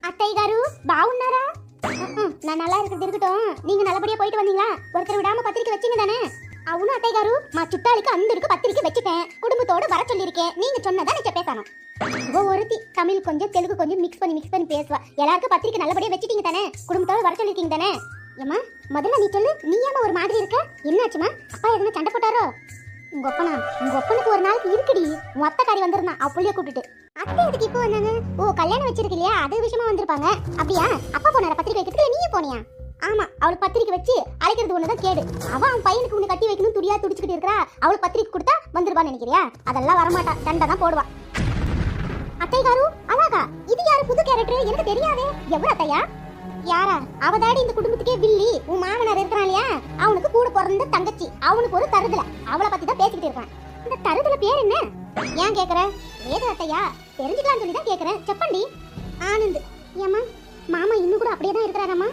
అత్తయ్య గారు బాగున్నారా? நான் நல்லா இருக்கிறது இருக்கட்டும், நீங்க நல்லபடியா போயிட்டு வந்தீங்களா? ஒருத்தர் விடாம பத்திரிக்கை வச்சீங்க தானே? అవును అత్తయ్య గారు, మా చుట్టాలకి అందరికి పత్రిక వెచ్చిటேன், కుటుంబத்தோட வர சொல்லிருக்கேன். நீங்க சொன்னதா நான் பேசணும். ஒருத்தி தமிழ் கொஞ்சம் தெலுங்கு கொஞ்சம் மிக்ஸ் பண்ணி பேசுவா. எல்லாருக்கும் பத்திரிக்கை நல்லபடியா வெச்சிட்டீங்க தானே? குடும்பத்தோட வர சொல்லிருக்கீங்க தானே? ஏமா முதல்ல நீ சொல்லு, நீ ஏமா ஒரு மாதிரி இருக்க? என்னாச்சுமா? அப்பா எதுனா சண்டை போட்டாரோ? உங்க ஒப்பனுக்கு ஒரு நாளைக்கு இருக்குடி, உன் அத்தைக்காரி வந்திருந்தான் அவ புள்ளைய கூப்பிட்டுட்டு. அத்தை எதுக்கு இப்போ வந்தாங்க? ஓ கல்யாணம் வச்சிருக்கு இல்லையா, அது விஷயமா வந்திருப்பாங்க. அப்படியா? அப்பா போனார பத்திரிக்கை வைக்கிறதுக்கு, நீயே போனியா? ஆமா, அவளுக்கு பத்திரிக்கை வச்சு அழைக்கிறது ஒண்ணுதான் கேடு. அவன் பையனுக்கு உன்னை கட்டி வைக்கணும் துடியா துடிச்சுக்கிட்டு இருக்கா. அவளுக்கு பத்திரிக்கை கொடுத்தா வந்துருவான்னு நினைக்கிறியா? அதெல்லாம் வரமாட்டா, சண்டை தான் போடுவா. அத்தை காரு அழகா, இது யாரு புது கேரக்டர்? எனக்கு தெரியாதே. எவ்வளவு அத்தையா? யாரா? அவதாடி இந்த குடும்பத்துக்கே வில்லி. உன் மாமனார் இருக்கிறான் இல்லையா, அவனுக்கு கூட பிறந்த தங்கச்சி, அவனுக்கு ஒரு தருதல. அவளை பத்தி தான் பேசிக்கிட்டு இருக்கான். இந்த தருதல பேர் என்ன? ஏன் கேக்குற? வேத அத்தையா, தெரிஞ்சுக்கலாம் சொல்லி தான் கேக்குறேன். செப்பண்டி ஆனந்த். ஏமா மாமா இன்னும் கூட அப்படியே தான் இருக்கிறாராமா?